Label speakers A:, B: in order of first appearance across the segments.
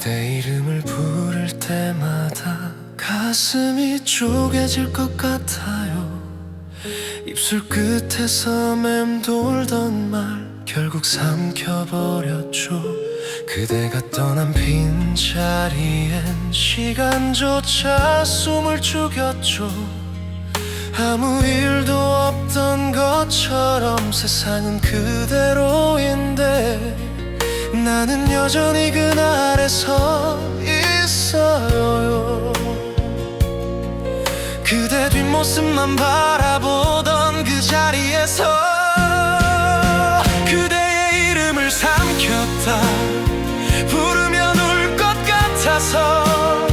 A: 그대 이름을 부를 때마다 가슴이 쪼개질 것 같아요. 입술 끝에서 맴돌던 말 결국 삼켜버렸죠. 그대가 떠난 빈자리엔 시간조차 숨을 죽였죠. 아무 일도 없던 것처럼 세상은 그대로인데 나는 여전히 그날에 서 있어요. 그대 뒷모습만 바라보던 그 자리에서 그대의 이름을 삼켰다. 부르면 울 것 같아서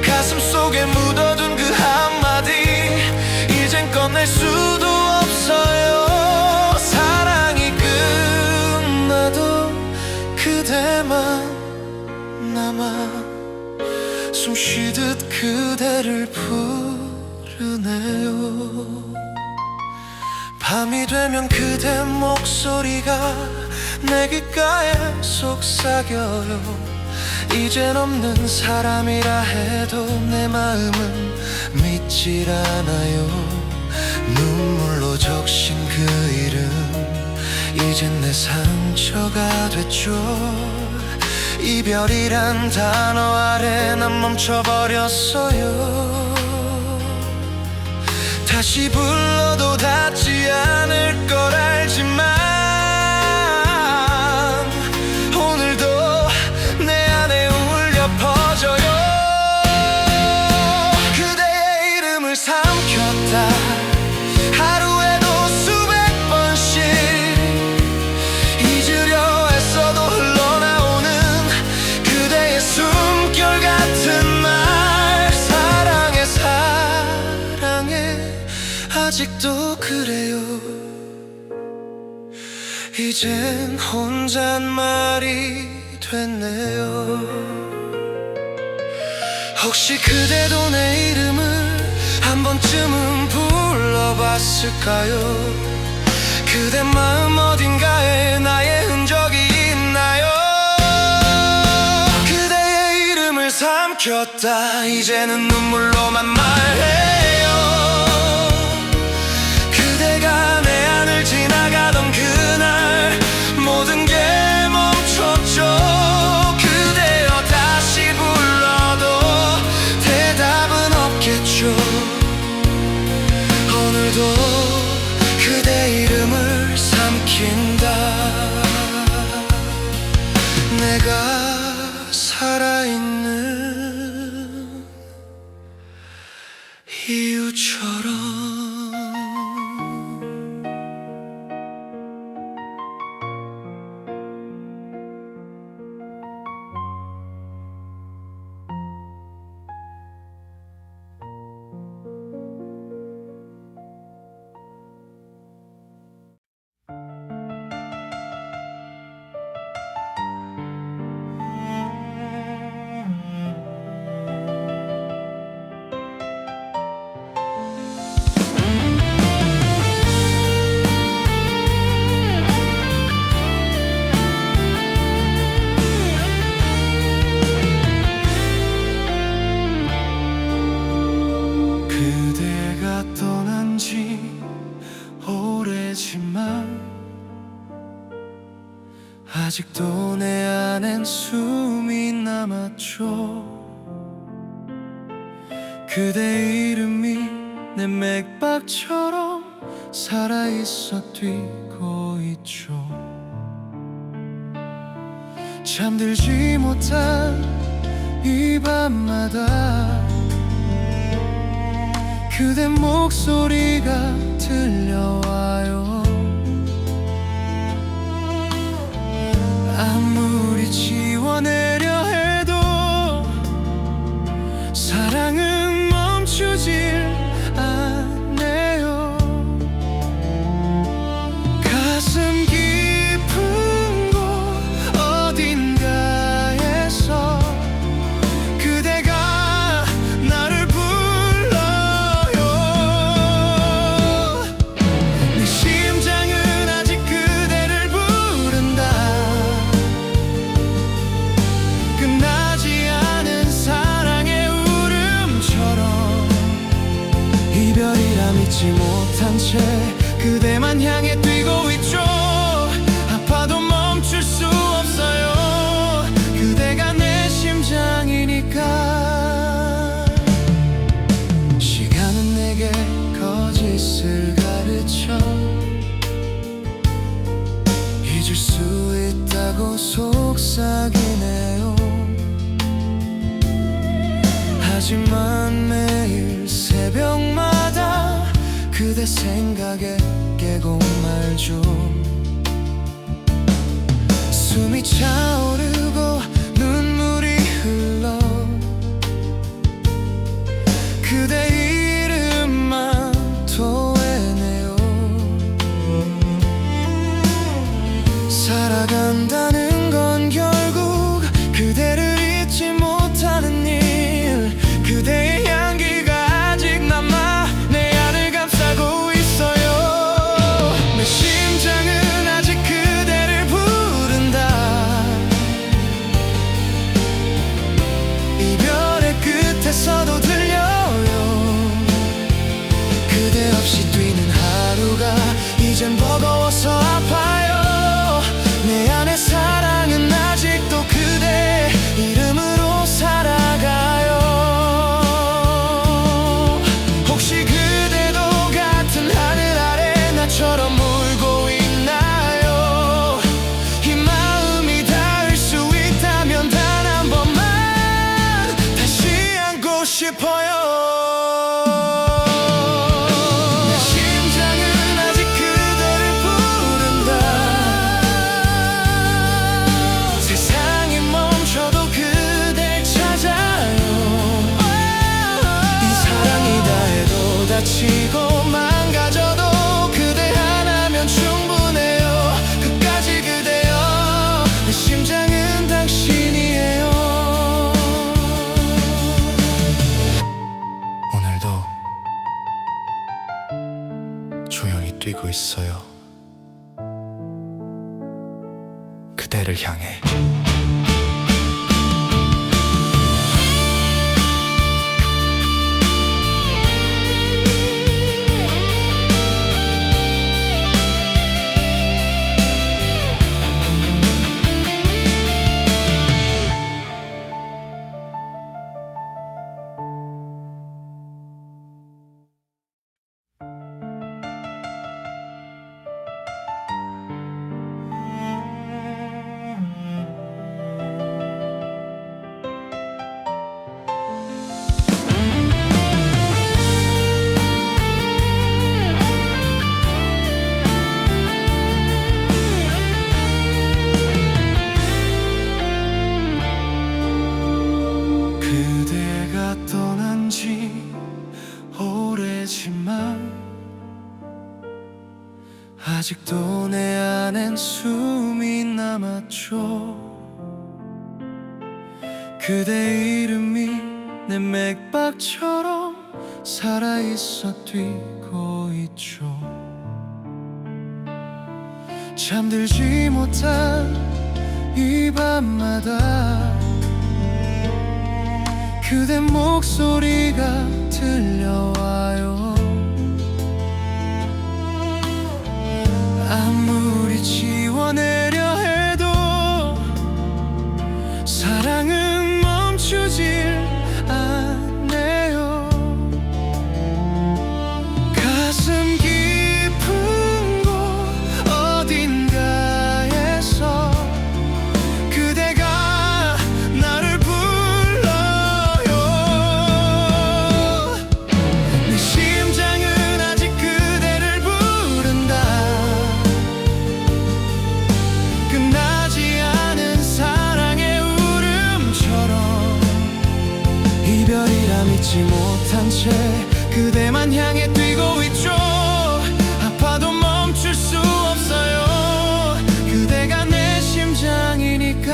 A: 가슴 속에 묻어둔 그 한마디 이젠 꺼낼 수도 없어요. 사랑이 끝나도 그대만 남아 숨쉬듯 그대를 부르네요. 밤이 되면 그대 목소리가 내 귓가에 속삭여요. 이젠 없는 사람이라 해도 내 마음은 믿질 않아요. 눈물로 적신 그 이름 이젠 내 상처가 됐죠. 이별이란 단어 아래 난 멈춰버렸어요. 다시 불러도 닿지 않을 걸 알지만 오늘도 내 안에 울려 퍼져요. 그대의 이름을 삼켰다. 하루에도 수백 번씩 잊으려 애써도 흘러나오는 그대의 숨결 같은 말. 사랑해 사랑해 아직도 그래요. 이젠 혼잣말이 됐네요. 혹시 그대도 내 이름을 한 번쯤은 불러봤을까요? 그대 마음 어딘가에 나의 흔적이 있나요? 그대의 이름을 삼켰다. 이제는 눈물로만 말해요. 그대가 내 안을 지나가던 그날 모든 게 멈췄죠. 그대여 다시 불러도 대답은 없겠죠. 오늘도 그대 이름을 삼킨다. 내가 살아있는 이유처럼. 그대가 떠난 지 오래지만 아직도 내 안엔 숨이 남았죠. 그대 이름이 내 맥박처럼 살아있어 뛰고 있죠. 잠들지 못한 이 밤마다 그대 목소리가 들려와요. 아무리 지워내려 해도 사랑은 멈추질 않네요. 가슴 깊은 곳 어딘가에서 그대가 나를 불러요. 내 심장은 아직 그대를 부른다. 잊지 못한 채 그대만 향해 뛰고 있죠. 아파도 멈출 수 없어요. 그대가 내 심장이니까. 시간은 내게 거짓을 가르쳐 잊을 수 있다고 속삭이네요. 하지만 매일 새벽마다 그대 생각에 깨고 말죠. 숨이 차오르고 눈물이 흘러 그대 이름만 토해내요. 살아간다는 건 결국 그대를 잊지 못하는 일. 그대의 향기가 아직 남아 내 안을 감싸고 있어요. 내 심장은 아직 그대를 부른다. 이별의 끝에서도 들려요. 그대 없이 뛰는 하루가 이젠 버거워서 아파요. 내 안의 사랑은 아직도 그대 이름으로 살아가요. 혹시 그대도 같은 하늘 아래 나처럼 울고 있나요? 이 마음이 닿을 수 있다면 단 한 번만 다시 안고 싶어요. 다치고 망가져도 그대 하나면 충분해요. 끝까지 그대여 내 심장은 당신이에요. 오늘도 조용히 뛰고 있어요. 그대를 향해. 아직도 내 안엔 숨이 남았죠. 그대 이름이 내 맥박처럼 살아있어 뛰고 있죠. 잠들지 못한 이 밤마다 그대 목소리가 들려와요. 아무리 지워내려 해도 사랑은 멈추질 않네요. 가슴 깊은 곳 어딘가에서 그대가 나를 불러요. 내 심장은 아직 그대를 부른다. 끝나지 않은 사랑의 울음처럼 이별이라 믿지 못한 채 그대만 향해 뛰고 있죠. 아파도 멈출 수 없어요. 그대가 내 심장이니까.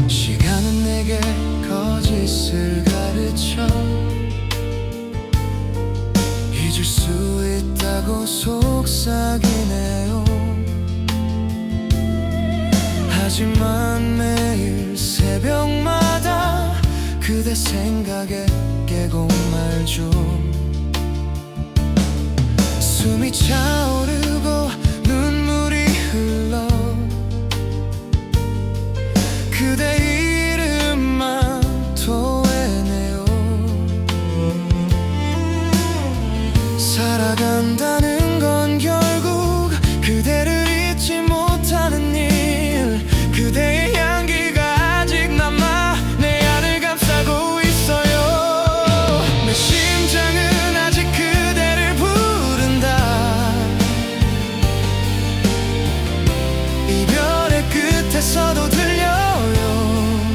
A: 시간은 내게 거짓을 가르쳐 잊을 수 있다고 속삭이네요. 하지만 매일 새벽마다 그대 그대 생각에 깨고 말죠. 숨이 차오르고 눈물이 흘러 그대 이름만 토해내요. 살아간다는 건 결국 그대를 잊지 못하는 일, 그대의 향기가 아직 남아 내 안을 감싸고 있어요. 내 심장은 아직 그대를 부른다. 이별의 끝에서도 들려요.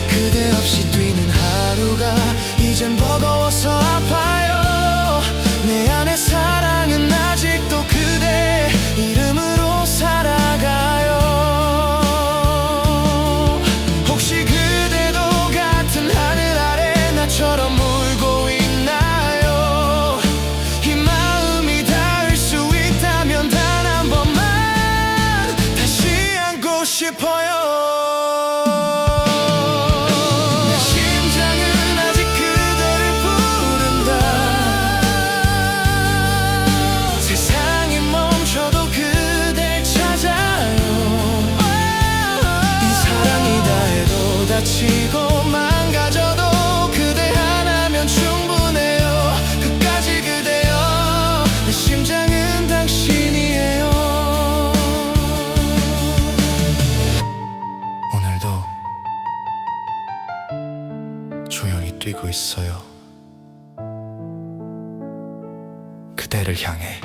A: 그대 없이 뛰는 하루가 이젠 버거워서 아파요. 내 안의 사랑은 아직도 그대 이름으로 살아가요. 혹시 그대도 같은 하늘 아래 나처럼 울고 있나요? 이 마음이 닿을 수 있다면 단 한 번만 다시 안고 싶어요. 다치고 망가져도 그대 하나면 충분해요. 끝까지 그대여 내 심장은 당신이에요. 오늘도 조용히 뛰고 있어요. 그대를 향해.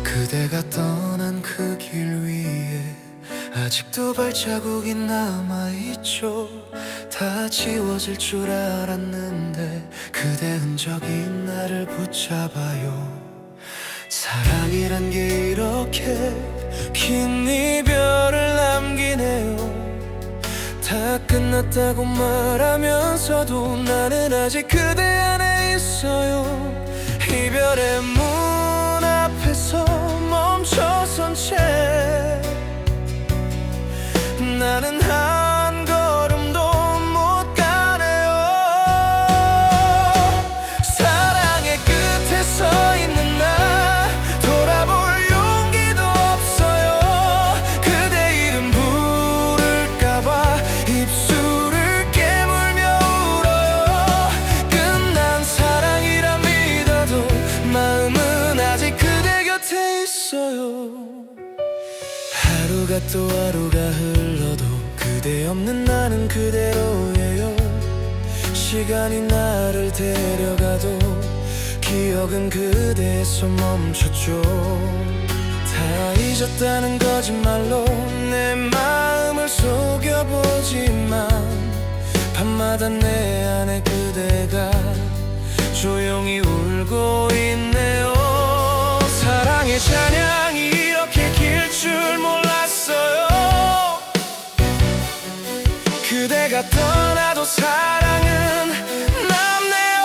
A: 그대가 떠난 그 길 위에 아직도 발자국이 남아있죠. 다 지워질 줄 알았는데 그대 흔적이 나를 붙잡아요. 사랑이란 게 이렇게 긴 이별을 남기네요. 다 끝났다고 말하면서도 나는 아직 그대 안에 있어요. 이별의 문 앞에서 멈춰선 채 나는 한 걸음도 못 가네요. 사랑의 끝에 서 있는 나 돌아볼 용기도 없어요. 그대 이름 부를까봐 입술을 깨물며 울어요. 끝난 사랑이라 믿어도 마음은 아직 그대 곁에 있어요. 하루가 또 하루가 흘러도 그대 없는 나는 그대로예요. 시간이 나를 데려가도 기억은 그대의 손 멈췄죠. 다 잊었다는 거짓말로 내 마음을 속여보지만 밤마다 내 안에 그대가 조용히 울고 있네요. 사랑의 찬양이 이렇게 길 줄 몰랐어요. 그대가 떠나도 사랑은 남네요.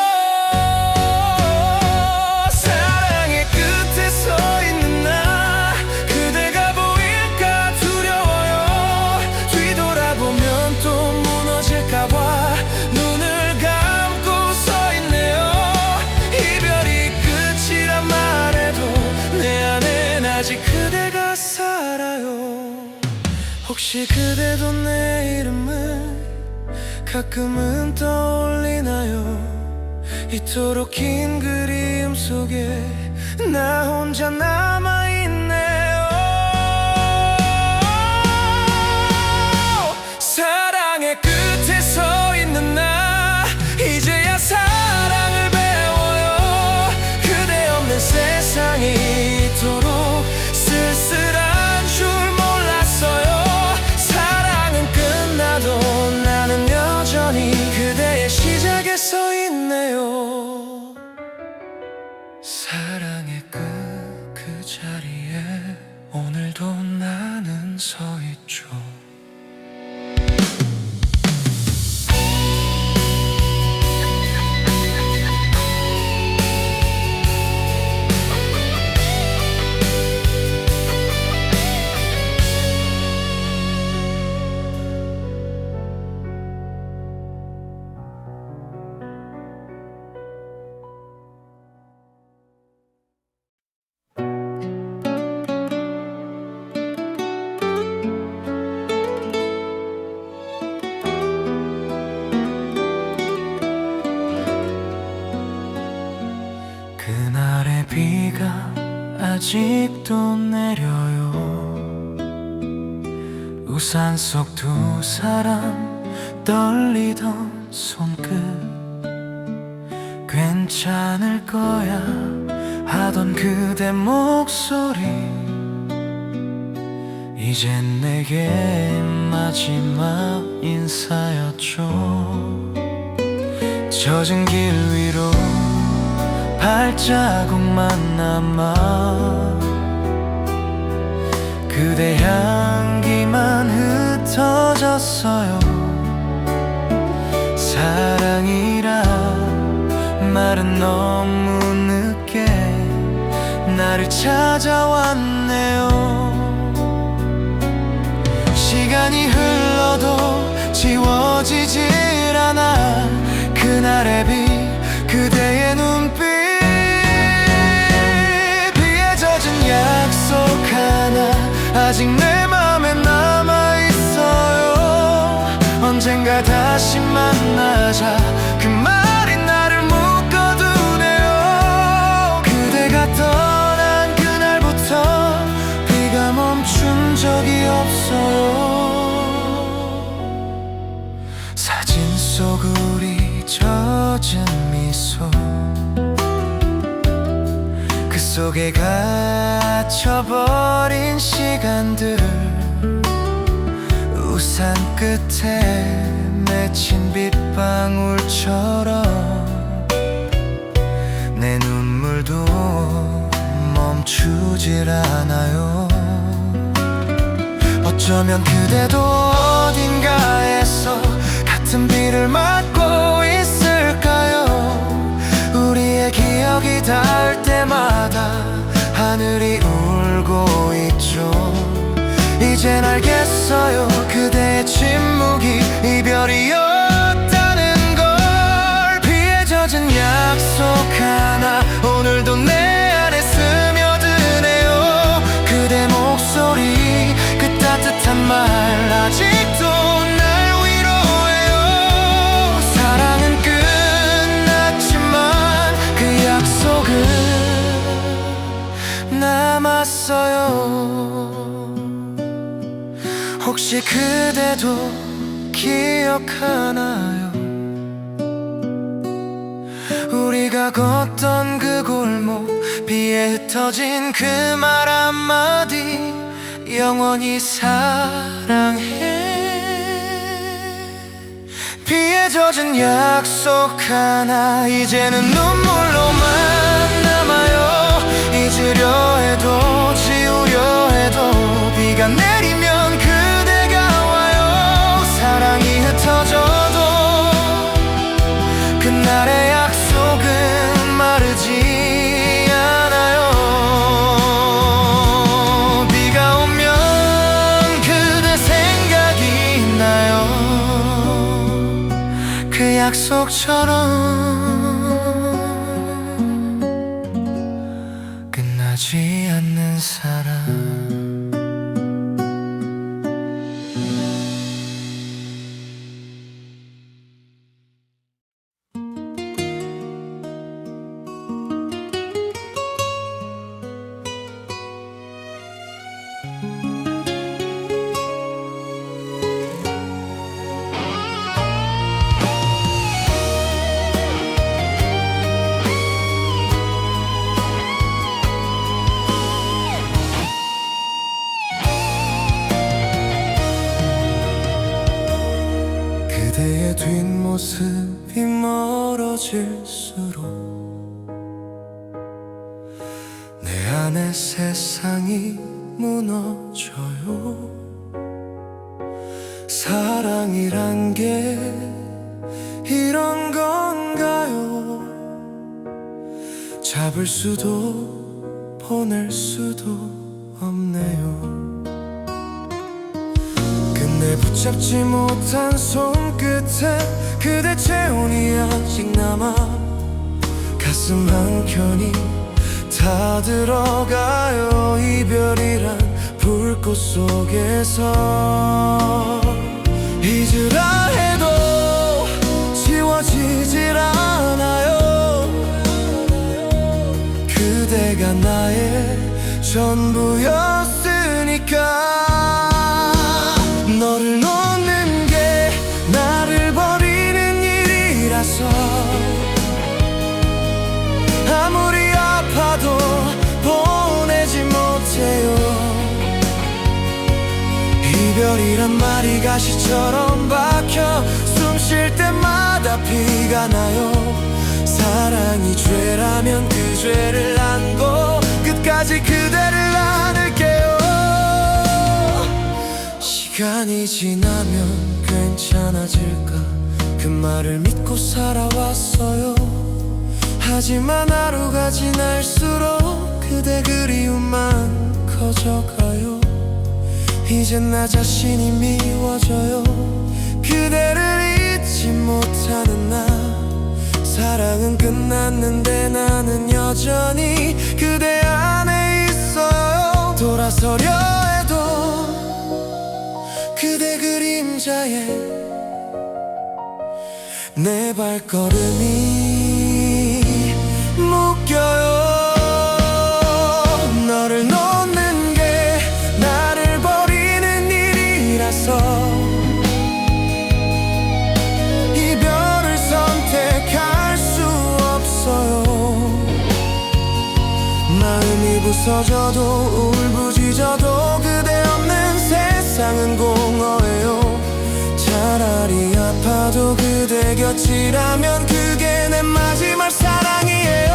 A: 사랑의 끝에 서 있는 나 그대가 보일까 두려워요. 뒤돌아보면 또 무너질까봐 눈을 감고 서 있네요. 이별이 끝이란 말해도 내 안엔 아직 그대가 살아요. 혹시 그대도 내 이름을 가끔은 떠올리나요? 이토록 긴 그리움 속에 나 혼자 남아있네요. 사랑의 끝에 서 있는 나 이제야 사랑을 배워요. 그대 없는 세상이 이토록 쓸쓸한 줄 몰라요. 서 있죠. 그날의 비가 아직도 내려요. 우산 속 두 사람 떨리던 손끝, 괜찮을 거야 하던 그대 목소리, 이젠 내게 마지막 인사였죠. 젖은 길 위로 발자국만 남아 그대 향기만 흩어졌어요. 사랑이라 말은 너무 늦게 나를 찾아왔네요. 시간이 흘러도 지워지질 않아 그날의 비, 그대의 눈빛, 약속 하나 아직 내 맘에 남아있어요. 언젠가 다시 만나자 그 말이 나를 묶어두네요. 그대가 떠난 그날부터 비가 멈춘 적이 없어요. 사진 속 우리 젖은 미소, 그 속에 갇혀버린 시간들, 우산 끝에 맺힌 빗방울처럼 내 눈물도 멈추질 않아요. 어쩌면 그대도 어딘가에서 같은 비를 맞고 있을까요? 우리의 기억이 닿을 때마다 하늘이 울고 있죠. 이젠 알겠어요. 그대의 침묵이 이별이었다는 걸. 비에 젖은 약속 하나 오늘도 내 안에 스며드네요. 그대 목소리, 그 따뜻한 말 아직도 날 위로해요. 사랑은 끝났지만 그 약속은 남았어요. 혹시 그대도 기억하나요? 우리가 걷던 그 골목, 비에 흩어진 그 말 한마디, 영원히 사랑해. 비에 젖은 약속 하나 이제는 눈물로만 남아요. 잊으려 해도 지우려 해도 비가 내리면 그대가 와요. 사랑이 흩어져도 그날의 약속은 마르지 않아요. 비가 오면 그대 생각이 나요. 그 약속처럼 끝나지 않는 사랑. 그대의 뒷모습이 멀어질수록 내 안의 세상이 무너져요. 사랑이란 게 이런 건가요? 잡을 수도 보낼 수도 없네요. 끝내 붙잡지 못한 손끝에 그대 체온이 아직 남아 가슴 한켠이 다 들어가요. 이별이란 불꽃 속에서 잊으라 해도 지워지질 않아요. 그대가 나의 전부였으니까. 너를 놓는 게 나를 버리는 일이라서 아무리 아파도 보내지 못해요. 이별이란 말이 가시처럼 박혀 숨 쉴 때마다 피가 나요. 사랑이 죄라면 그 죄를 안고 끝까지 그대를 안을게요. 시간이 지나면 괜찮아질까 그 말을 믿고 살아왔어요. 하지만 하루가 지날수록 그대 그리움만 커져가요. 이젠 나 자신이 미워져요. 그대를 잊지 못하는 나. 사랑은 끝났는데 나는 여전히 그대 안에 있어요. 돌아서려 해도 그대 그림자에 내 발걸음이 묶여요. 너를 놓는 게 나를 버리는 일이라서 이별을 선택할 수 없어요. 마음이 부서져도 울부짖어도 그대 없는 세상은 공허해요. 차라리 아파도 그대 곁이라면 그게 내 마지막 사랑이에요.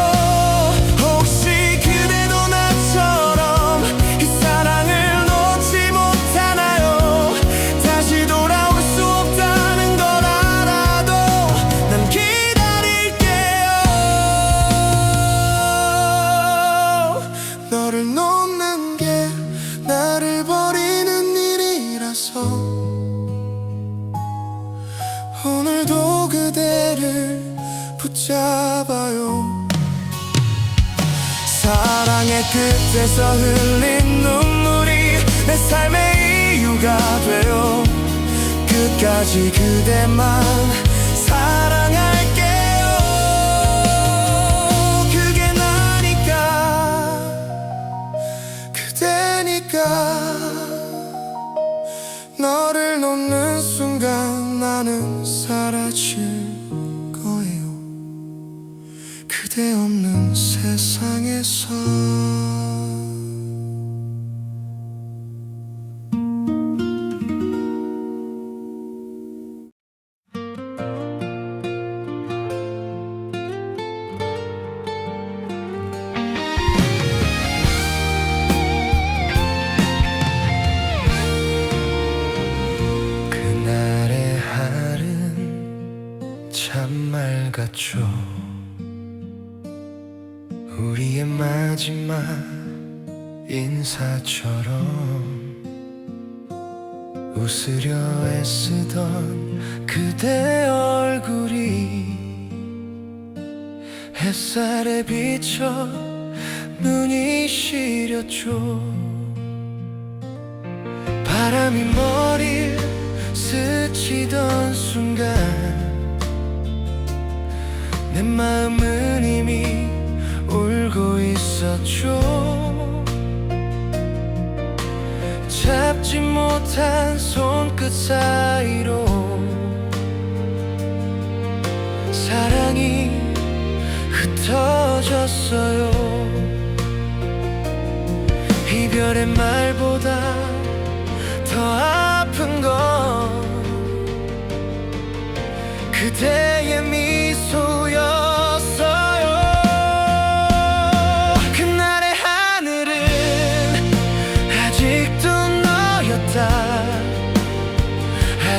A: 혹시 그대도 나처럼 이 사랑을 놓지 못하나요? 다시 돌아올 수 없다는 걸 알아도 난 기다릴게요. 너를 놓는 게 나를 버리는 일이라서 오늘도 그대를 붙잡아요. 사랑의 끝에서 흘린 눈물이 내 삶의 이유가 돼요. 끝까지 그대만 사랑할게요. 그게 나니까 그대니까. 너를 놓는 순간 나는 사라질 거예요. 그대 없는 세상에서. 그날의 하루는 참 맑았죠. 우리의 마지막 인사처럼 웃으려 애쓰던 그대 얼굴이 햇살에 비쳐 눈이 시렸죠. 바람이 머리를 스치던 순간 내 마음은 이미 울고 있었죠. 잡지 못한 손끝 사이로 사랑이 흩어졌어요. 이별의 말보다 더 아픈 건 그대의 미소였어요. 그날의 하늘은 아직도 너였다.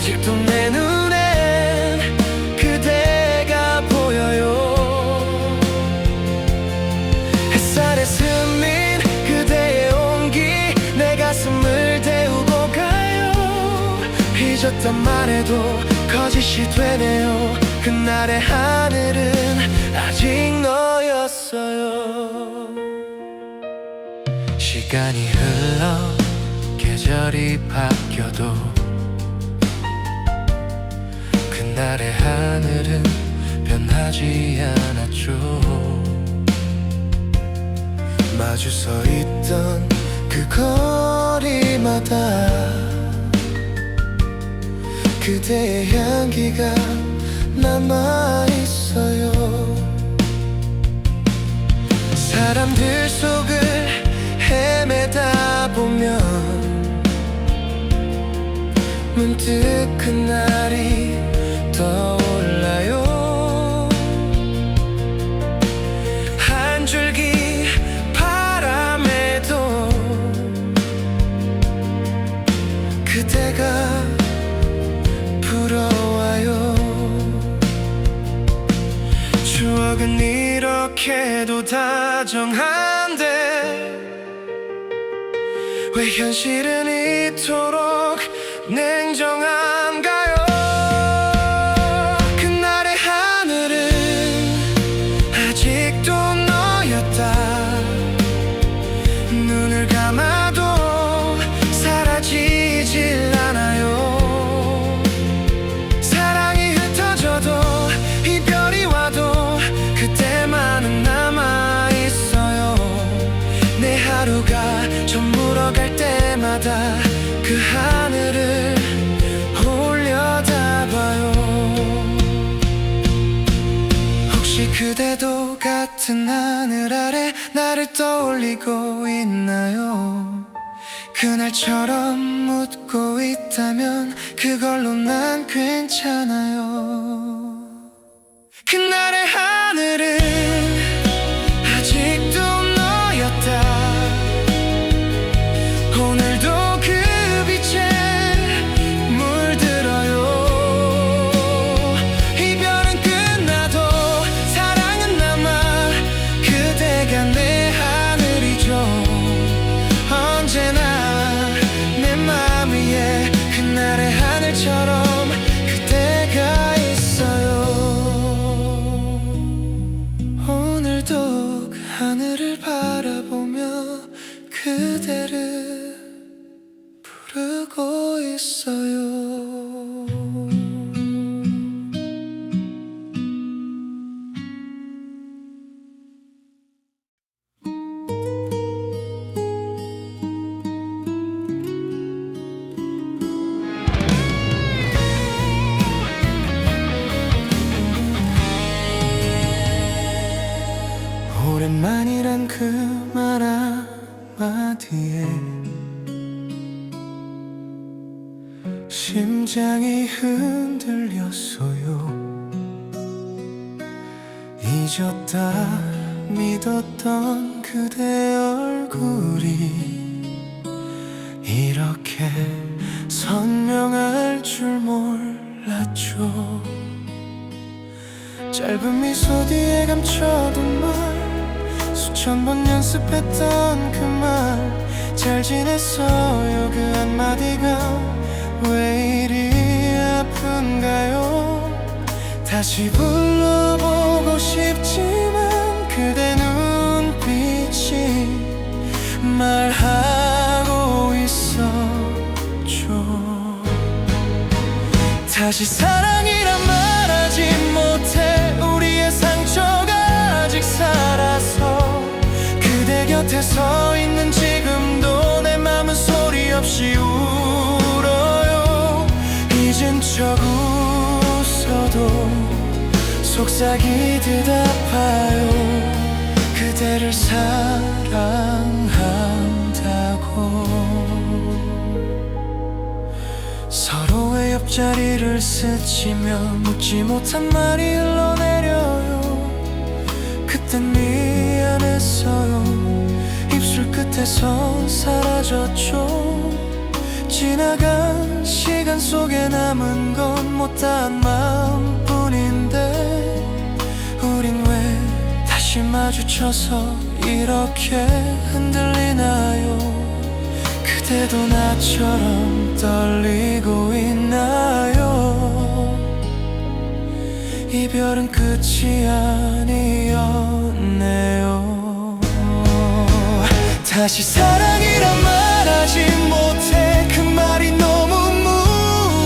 A: 아직도 내 눈엔 그대가 보여요. 햇살에 스민 그대의 온기 내 가슴을 데우고 가요. 잊었단 말해도 거짓이 되네요. 그날의 하늘은 아직 너였어요. 시간이 흘러 계절이 바뀌어도 그날의 하늘은 변하지 않았죠. 마주 서 있던 그 거리마다 그대의 향기가 남아있어요. 사람들 속을 헤매다 보면 문득 그날이 떠올라요. 한 줄기 바람에도 그대가 불어와요. 추억은 이렇게도 다정한데 왜 현실은 이토록 냉정한가요? 그날의 하늘은 아직도 너였다. 눈을 감아도 사라지질 않아요. 사랑이 흩어져도 이별이 와도 그때만은 남아있어요. 내 하루가 저물어갈 때마다 그 하늘을 올려다봐요. 혹시 그대도 같은 하늘 아래 나를 떠올리고 있나요? 그날처럼 묻고 있다면 그걸로 난 괜찮아요. 그날의 하늘은 아직도 너였다. 오늘도 그 빛에 물들어요. 이별은 끝나도 사랑은 남아. 그대가 내 하늘이죠. 언제나 내 맘 위에 그날의 하늘처럼 그대가 있어요. 오늘도 그 하늘을 바라보며 그대를 부르고 있어요. 오랜만이란 그 말 한마디에 심장이 흔들렸어요. 잊었다 믿었던 그대 얼굴이 이렇게 선명할 줄 몰랐죠. 짧은 미소 뒤에 감춰둔 말 수천 번 연습했던 그 말 잘 지냈어요 그 한마디가 왜 이리 아픈가요? 다시 불러보고 싶지만 그대 눈빛이 말하고 있었죠. 다시 사랑이란 말하지 못해 우리의 상처가 아직 살아서 그대 곁에 서 있는 지금도 내 맘은 소리 없이 울어요. 잊은 척 웃어도 속삭이듯 아파요. 그대를 사랑한다고 서로의 옆자리를 스치며 묻지 못한 말이 흘러내려요. 그땐 미안했어요. 입술 끝에서 사라졌죠. 지나간 시간 속에 남은 건 못다한 마음뿐인데 우린 왜 다시 마주쳐서 이렇게 흔들리나요? 그대도 나처럼 떨리고 있나요? 이별은 끝이 아니었네요. 다시 사랑이란 말하지 못해. 그 말이 너무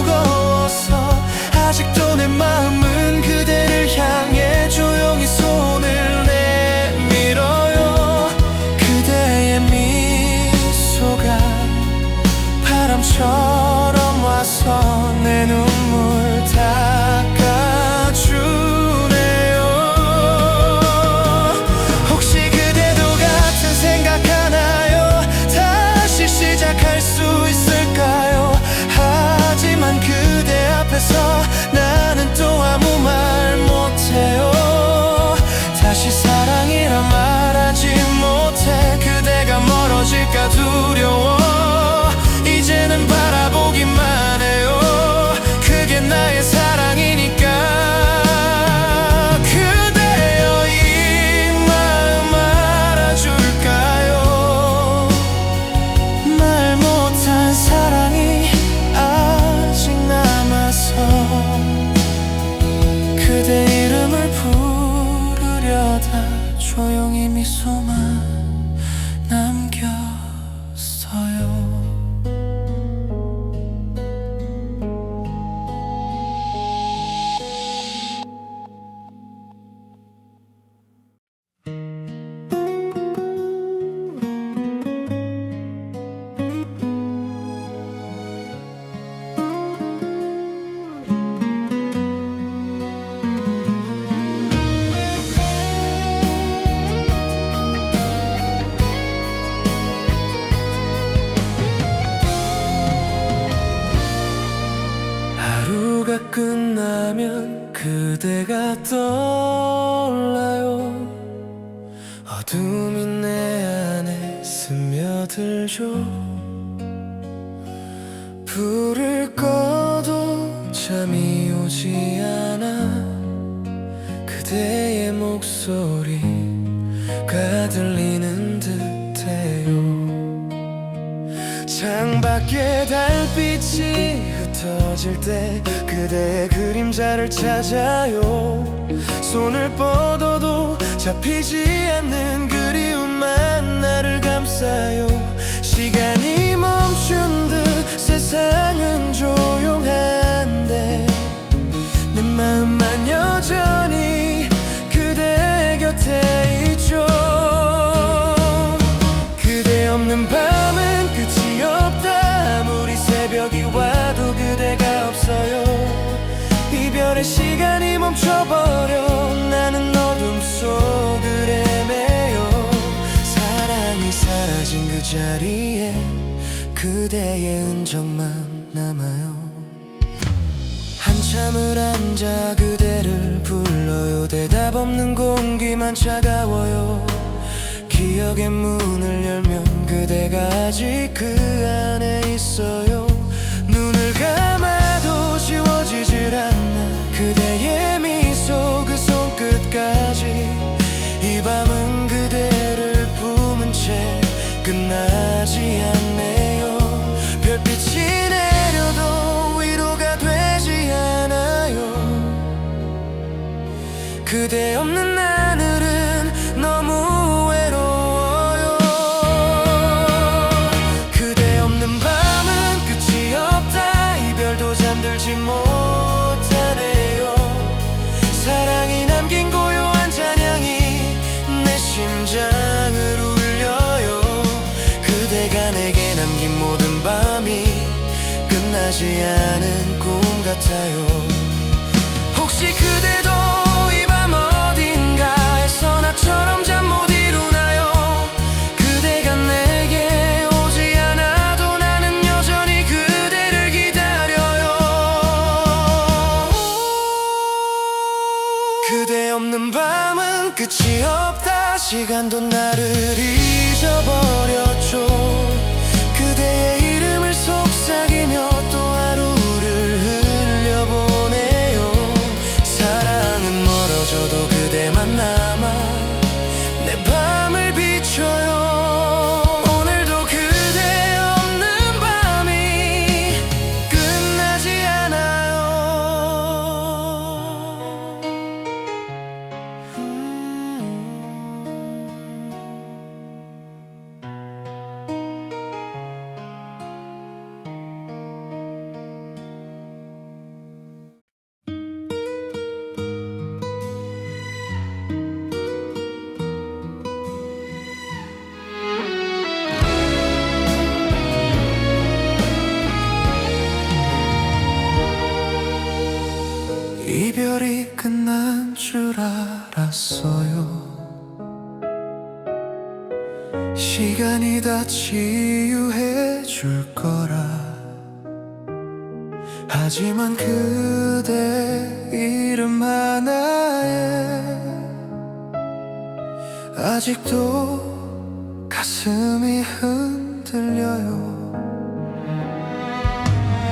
A: 무거워서 아직도 내 마음은 그대를 향해 조용히 손을 내밀어요. 그대의 미소가 바람처럼 와서 내 눈물 닦아주네요. 혹시 그대도 같은 생각하나요? 다시 시작할 수 있을까요? 하지만 그대 앞에서 나는 또 아무 말 못해요. 다시 사랑이란 말하지 못해. 그대가 멀어질까 두려워. 이제는 바라보기만 해요. 그게 나의 사랑이니까. 그대여 이 마음 알아줄까요? 말 못한 사랑이 아직 남아서 그대 이름을 부르려다 조용히 미소만 남겼어요. 하루가 끝나면 그대가 떠올라요. 어둠이 내 안에 스며들죠. 불을 꺼도 잠이 오지 않아. 그대의 목소리가 들리는 듯해요. 창밖에 달빛이 흩어질 때 그대의 그림자를 찾아요. 손을 뻗어도 잡히지 않는 그리움만 나를 감싸요. 시간이 멈춘 듯 세상은 조용한데 내 마음만 여전히 그대 곁에 있죠. 그대 없는 밤은 끝이 없다. 아무리 새벽이 와도 그대가 없어요. 이별의 시간이 멈춰버려. 나는 어둠 속을 헤매요. 사랑이 사라진 그 자리에 그대의 흔적만 남아요. 한참을 앉아 그대를 불러요. 대답 없는 공기만 차가워요. 기억의 문을 열면 그대가 아직 그 안에 있어요. 눈을 감아도 지워지질 않나. 그대의 미소 그 손끝까지. 이 밤은 그대를 품은 채 끝나지 않네요. 별빛이 내려도 위로가 되지 않아요. 그대 없는 하늘은 너무 외로워요. 그대 없는 밤은 끝이 없다. 이별도 잠들지 못하네요. 사랑이 남긴 고요한 찬양이 내 심장을 울려요. 그대가 내게 남긴 모든 밤이 끝나지 않은 꿈 같아요. 혹시 그대도 이 밤 어딘가에서 나처럼 잠 못 이루나요? 그대가 내게 오지 않아도 나는 여전히 그대를 기다려요. 그대 없는 밤은 끝이 없다. 시간도 나를 잊어버렸죠. 그대의 이름을 속삭이며 시간이 다 치유해 줄 거라. 하지만 그대 이름 하나에 아직도 가슴이 흔들려요.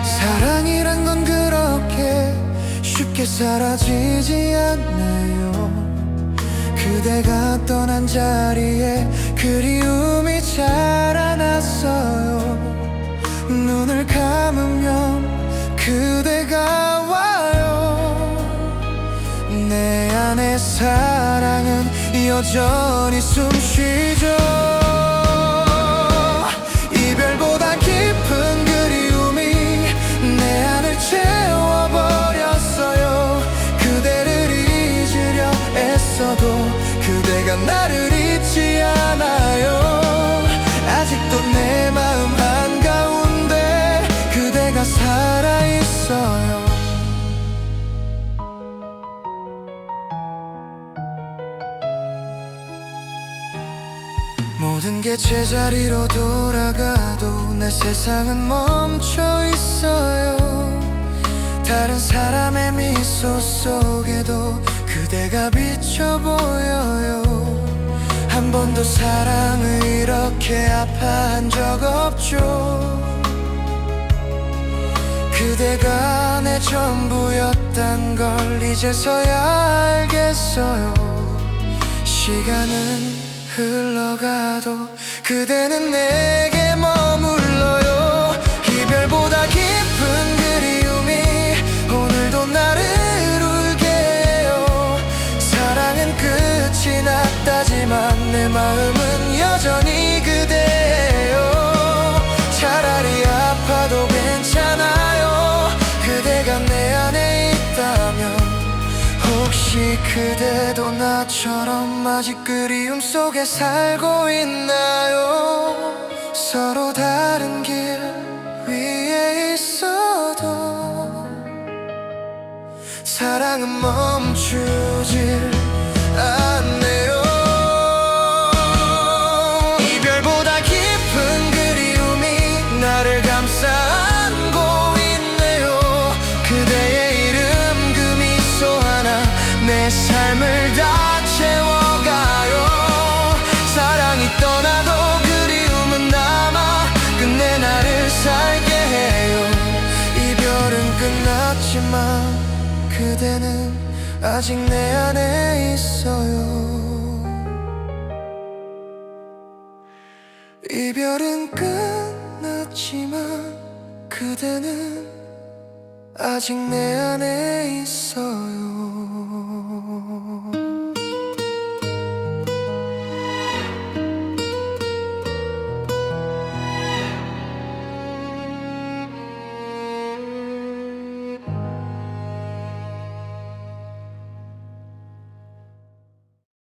A: 사랑이란 건 그렇게 쉽게 사라지지 않네요. 그대가 떠난 자리에 그리움이 자라났어요. 눈을 감으면 그대가 와요. 내 안의 사랑은 여전히 숨쉬죠. 이별보다 깊은 그리움이 내 안을 채워버렸어요. 그대를 잊으려 애써도 그대가 나를 잊지 않아요. 아직도 내 마음 한가운데 그대가 살아있어요. 모든 게 제자리로 돌아가도 내 세상은 멈춰 있어요. 다른 사람의 미소 속에도 그대가 비쳐 보여요. 한 번도 사랑을 이렇게 아파한 적 없죠. 그대가 내 전부였단 걸 이제서야 알겠어요. 시간은 흘러가도 그대는 내게 머물러요. 이별보다 깊은 그리움이 오늘도 나를 울게 해요. 사랑은 끝이 났다지만 내 마음은 여전히 그대예요. 차라리 아파도 괜찮아요. 그대가 내 안에 있다면 혹시 그대도 나처럼 아직 그리움 속에 살고 있나요? 서로 다른 길 위에 있어도 사랑은 멈추질 않네요. 이별보다 깊은 그리움이 나를 감싸 안고 있네요. 그대의 이름 그 미소 하나 내 삶을 다 채워가요. 사랑이 떠나도 그리움은 남아 끝내 나를 살게 해요. 이별은 끝났지만 그대는 아직 내 안에 있어요. 이별은 끝났지만 그대는 아직 내 안에 있어요.